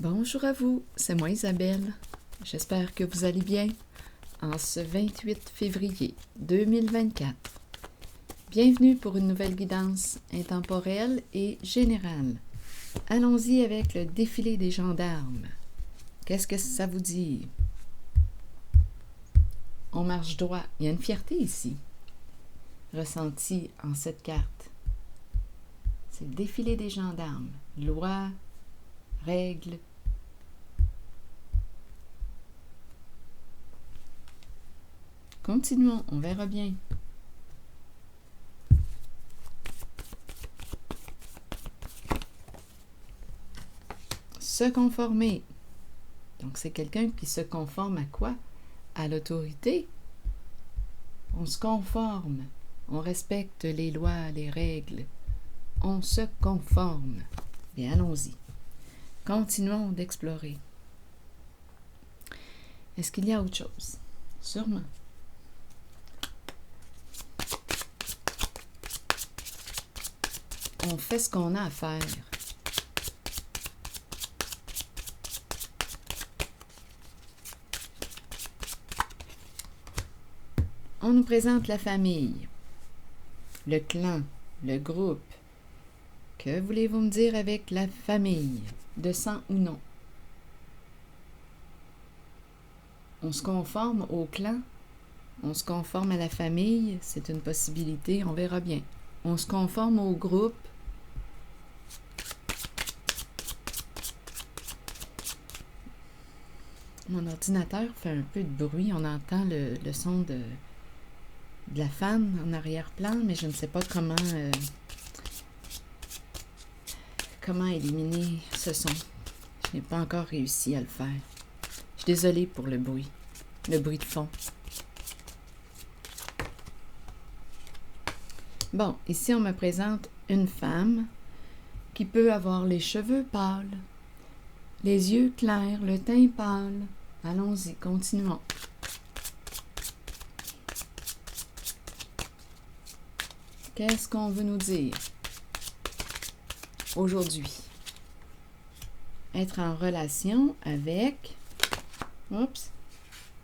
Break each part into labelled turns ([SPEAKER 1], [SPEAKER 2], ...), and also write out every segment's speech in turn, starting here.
[SPEAKER 1] Bonjour à vous, c'est moi Isabelle. J'espère que vous allez bien en ce 28 février 2024. Bienvenue pour une nouvelle guidance intemporelle et générale. Allons-y avec le défilé des gendarmes. Qu'est-ce que ça vous dit? On marche droit. Il y a une fierté ici, ressentie en cette carte. C'est le défilé des gendarmes. Loi, règles, continuons, on verra bien. Se conformer. Donc, c'est quelqu'un qui se conforme à quoi? À l'autorité. On se conforme. On respecte les lois, les règles. On se conforme. Bien, allons-y. Continuons d'explorer. Est-ce qu'il y a autre chose? Sûrement. On fait ce qu'on a à faire. On nous présente la famille, le clan, le groupe. Que voulez-vous me dire avec la famille, de sang ou non? On se conforme au clan, on se conforme à la famille, c'est une possibilité, on verra bien. On se conforme au groupe. Mon ordinateur fait un peu de bruit, on entend le son de la fan en arrière-plan, mais je ne sais pas comment éliminer ce son. Je n'ai pas encore réussi à le faire. Je suis désolée pour le bruit de fond. Bon, ici on me présente une femme qui peut avoir les cheveux pâles, les yeux clairs, le teint pâle. Allons-y, continuons. Qu'est-ce qu'on veut nous dire aujourd'hui? Être en relation avec... Oups!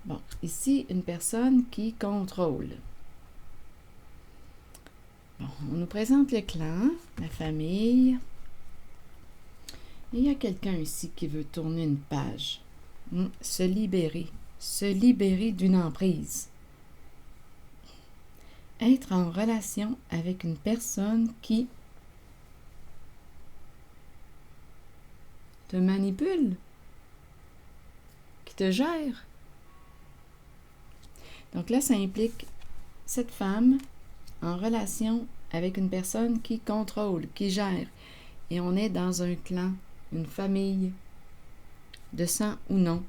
[SPEAKER 1] Bon, ici, une personne qui contrôle. Bon, on nous présente le clan, la famille. Et il y a quelqu'un ici qui veut tourner une page. Se libérer d'une emprise. Être en relation avec une personne qui te manipule, qui te gère. Donc là, ça implique cette femme en relation avec une personne qui contrôle, qui gère. Et on est dans un clan, une famille, de sang ou non.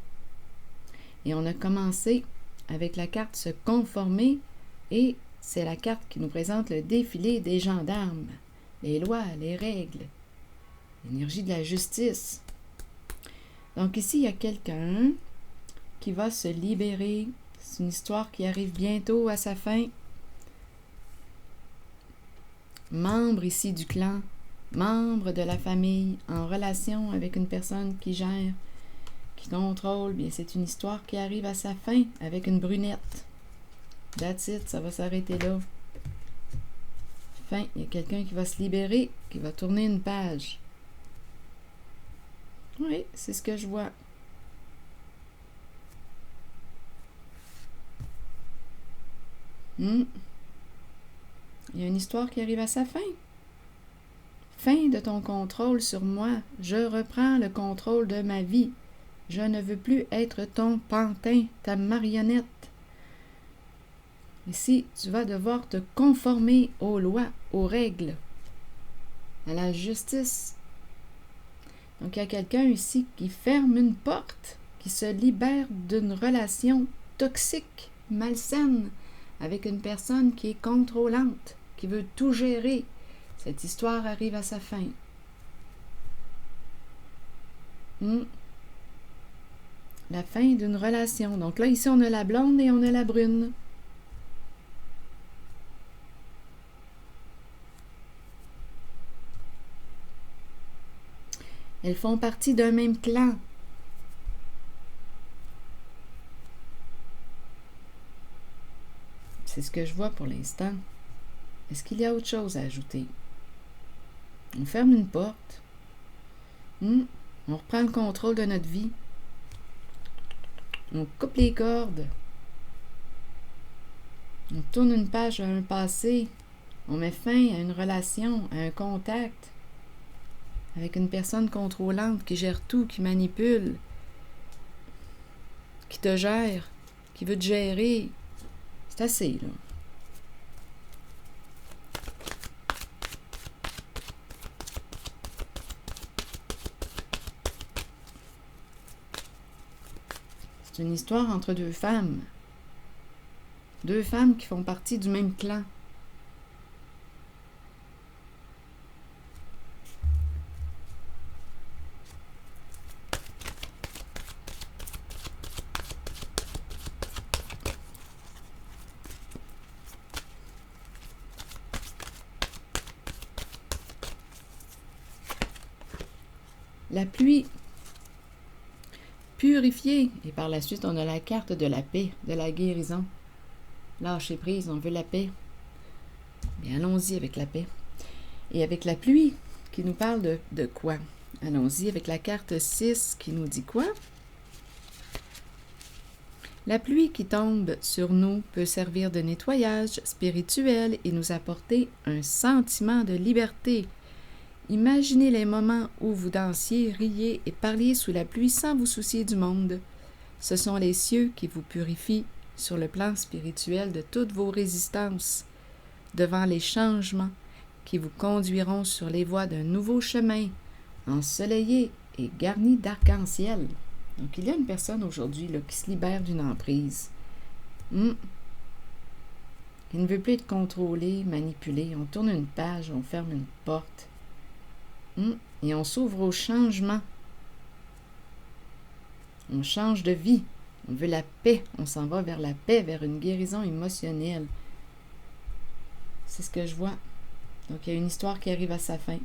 [SPEAKER 1] Et on a commencé avec la carte se conformer et c'est la carte qui nous présente le défilé des gendarmes, les lois, les règles, l'énergie de la justice. Donc ici, il y a quelqu'un qui va se libérer. C'est une histoire qui arrive bientôt à sa fin. Membre ici du clan, membre de la famille, en relation avec une personne qui gère, qui contrôle, bien c'est une histoire qui arrive à sa fin avec une brunette. That's it, ça va s'arrêter là. Fin, il y a quelqu'un qui va se libérer, qui va tourner une page. Oui, c'est ce que je vois. Il y a une histoire qui arrive à sa fin. Fin de ton contrôle sur moi. Je reprends le contrôle de ma vie. Je ne veux plus être ton pantin, ta marionnette. Ici, tu vas devoir te conformer aux lois, aux règles, à la justice. Donc, il y a quelqu'un ici qui ferme une porte, qui se libère d'une relation toxique, malsaine, avec une personne qui est contrôlante, qui veut tout gérer. Cette histoire arrive à sa fin. La fin d'une relation. Donc là, ici, on a la blonde et on a la brune. Elles font partie d'un même clan. C'est ce que je vois pour l'instant. Est-ce qu'il y a autre chose à ajouter? On ferme une porte. On reprend le contrôle de notre vie. On coupe les cordes. On tourne une page à un passé. On met fin à une relation, à un contact avec une personne contrôlante qui gère tout, qui manipule, qui te gère, qui veut te gérer. C'est assez, là. C'est une histoire entre deux femmes. Deux femmes qui font partie du même clan. La pluie purifiée. Et par la suite, on a la carte de la paix, de la guérison. Lâcher prise, on veut la paix. Bien, allons-y avec la paix. Et avec la pluie, qui nous parle de quoi? Allons-y avec la carte 6, qui nous dit quoi? La pluie qui tombe sur nous peut servir de nettoyage spirituel et nous apporter un sentiment de liberté. Imaginez les moments où vous dansiez, riez et parliez sous la pluie sans vous soucier du monde. Ce sont les cieux qui vous purifient sur le plan spirituel de toutes vos résistances, devant les changements qui vous conduiront sur les voies d'un nouveau chemin, ensoleillé et garni d'arc-en-ciel. Donc, il y a une personne aujourd'hui là, qui se libère d'une emprise. Qui ne veut plus être contrôlé, manipulé. On tourne une page, on ferme une porte. Et on s'ouvre au changement. On change de vie. On veut la paix. On s'en va vers la paix, vers une guérison émotionnelle. C'est ce que je vois. Donc, il y a une histoire qui arrive à sa fin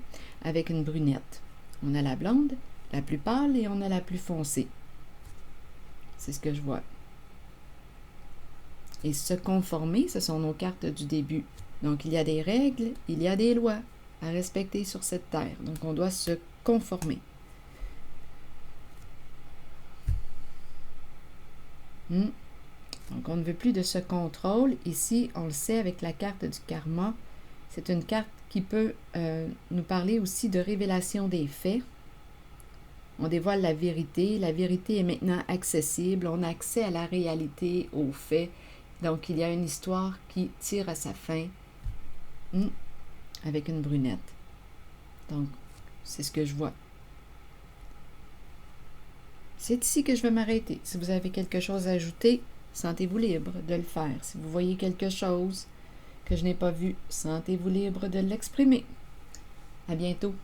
[SPEAKER 1] avec une brunette. On a la blonde, la plus pâle et on a la plus foncée. C'est ce que je vois. Et se conformer, ce sont nos cartes du début. Donc, il y a des règles, il y a des lois à respecter sur cette terre. Donc, on doit se conformer. Donc, on ne veut plus de ce contrôle. Ici, on le sait avec la carte du karma. C'est une carte qui peut nous parler aussi de révélation des faits. On dévoile la vérité. La vérité est maintenant accessible. On a accès à la réalité, aux faits. Donc, il y a une histoire qui tire à sa fin avec une brunette. Donc, c'est ce que je vois. C'est ici que je vais m'arrêter. Si vous avez quelque chose à ajouter, sentez-vous libre de le faire. Si vous voyez quelque chose que je n'ai pas vu, sentez-vous libre de l'exprimer. À bientôt.